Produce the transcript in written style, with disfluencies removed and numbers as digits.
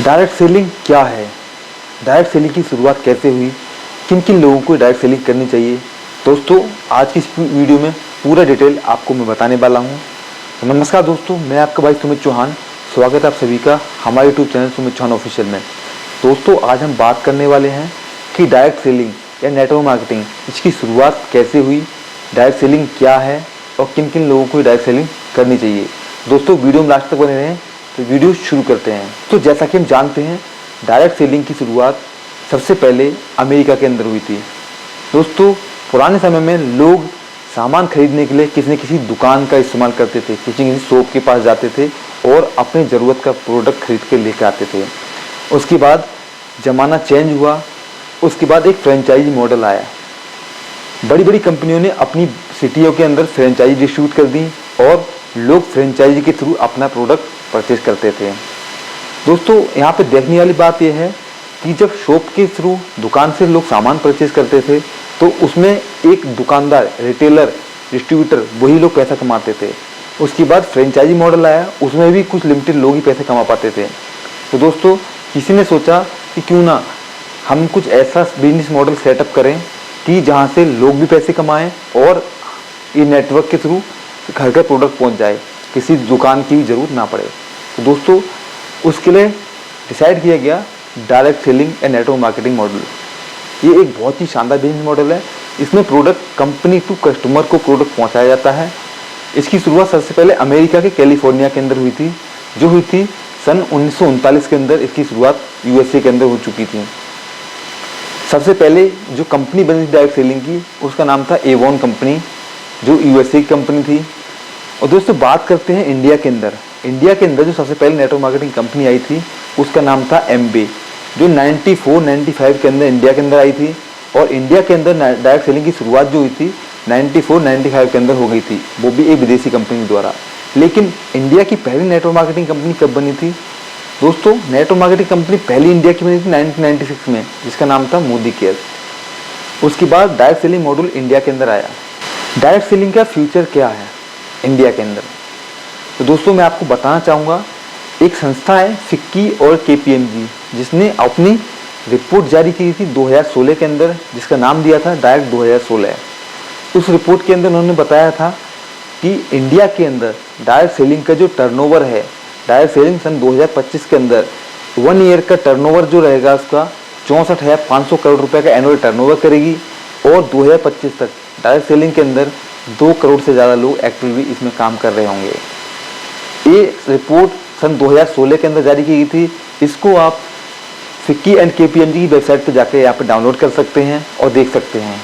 Direct selling क्या है, direct selling की शुरुआत कैसे हुई, किन किन लोगों को डायरेक्ट सेलिंग करनी चाहिए। दोस्तों आज की इस वीडियो में पूरा डिटेल आपको मैं बताने वाला हूं। तो नमस्कार दोस्तों, मैं आपका भाई सुमित चौहान। स्वागत है आप सभी का हमारे YouTube channel Sumit Chauhan official में। दोस्तों आज हम बात करने वाले हैं कि डायरेक्ट सेलिंग या नेटवर्क मार्केटिंग इसकी शुरुआत कैसे हुई, डायरेक्ट सेलिंग क्या है और किन किन लोगों को डायरेक्ट सेलिंग करनी चाहिए। दोस्तों वीडियो में लास्ट तक बने रहें। तो वीडियो शुरू करते हैं। तो जैसा कि हम जानते हैं डायरेक्ट सेलिंग की शुरुआत सबसे पहले अमेरिका के अंदर हुई थी। दोस्तों पुराने समय में लोग सामान खरीदने के लिए किसी न किसी दुकान का इस्तेमाल करते थे, किसी शॉप के पास जाते थे और अपनी ज़रूरत का प्रोडक्ट खरीद के लेकर आते थे। उसके बाद ज़माना चेंज हुआ, उसके बाद एक फ्रेंचाइजी मॉडल आया। बड़ी बड़ी कंपनियों ने अपनी सिटियों के अंदर फ्रेंचाइजी डिस्ट्रीब्यूट कर दी और लोग फ्रेंचाइजी के थ्रू अपना प्रोडक्ट परचेज करते थे। दोस्तों यहाँ पे देखने वाली बात यह है कि जब शॉप के थ्रू दुकान से लोग सामान परचेज करते थे तो उसमें एक दुकानदार, रिटेलर, डिस्ट्रीब्यूटर वही लोग पैसा कमाते थे। उसके बाद फ्रेंचाइजी मॉडल आया, उसमें भी कुछ लिमिटेड लोग ही पैसे कमा पाते थे। तो दोस्तों किसी ने सोचा कि क्यों ना हम कुछ ऐसा बिजनेस मॉडल सेटअप करें कि जहाँ से लोग भी पैसे कमाएं और ये नेटवर्क के थ्रू घर का प्रोडक्ट पहुँच जाए, किसी दुकान की भी ज़रूरत ना पड़े। तो दोस्तों उसके लिए डिसाइड किया गया direct selling and network marketing model. ये एक बहुत ही शानदार बिजनेस मॉडल है। इसमें प्रोडक्ट कंपनी टू कस्टमर को प्रोडक्ट पहुंचाया जाता है। इसकी शुरुआत सबसे पहले अमेरिका के कैलिफोर्निया के अंदर हुई थी, जो हुई थी सन 1939 के अंदर। इसकी शुरुआत यूएसए के अंदर हो चुकी थी। सबसे पहले जो कंपनी बनी थी डायरेक्ट सेलिंग की, उसका नाम था एवॉन कंपनी, जो यूएसए की कंपनी थी। और दोस्तों बात करते हैं इंडिया के अंदर। इंडिया के अंदर जो सबसे पहले नेटवर्क मार्केटिंग कंपनी आई थी उसका नाम था एमबे, जो 94-95 के अंदर इंडिया के अंदर आई थी। और इंडिया के अंदर डायरेक्ट सेलिंग की शुरुआत जो हुई थी 94-95 के अंदर हो गई थी, वो भी एक विदेशी कंपनी द्वारा। लेकिन इंडिया की पहली नेटवर्क मार्केटिंग कंपनी कब बनी थी? दोस्तों नेटवर्क मार्केटिंग कंपनी पहली इंडिया की बनी थी 1996 में, जिसका नाम था मोदी केयर। उसके बाद डायरेक्ट सेलिंग मॉडल इंडिया के अंदर आया। डायरेक्ट सेलिंग का फ्यूचर क्या है इंडिया के अंदर? तो दोस्तों मैं आपको बताना चाहूँगा, एक संस्था है फिक्की और केपीएमजी, जिसने अपनी रिपोर्ट जारी की थी 2016 के अंदर, जिसका नाम दिया था डायरेक्ट 2016। उस रिपोर्ट के अंदर उन्होंने बताया था कि इंडिया के अंदर डायरेक्ट सेलिंग का जो टर्नओवर है, डायरेक्ट सेलिंग सन 2025 के अंदर 1 ईयर का टर्नओवर जो रहेगा उसका 64,500 करोड़ रुपए का एनुअल टर्नओवर करेगी। और 2025 तक डायरेक्ट सेलिंग के अंदर 2 करोड़ से ज़्यादा लोग एक्टिवली इसमें काम कर रहे होंगे। ये रिपोर्ट सन 2016 के अंदर जारी की गई थी। इसको आप फिक्की एंड केपीएमजी की वेबसाइट पर जाकर यहाँ पर डाउनलोड कर सकते हैं और देख सकते हैं।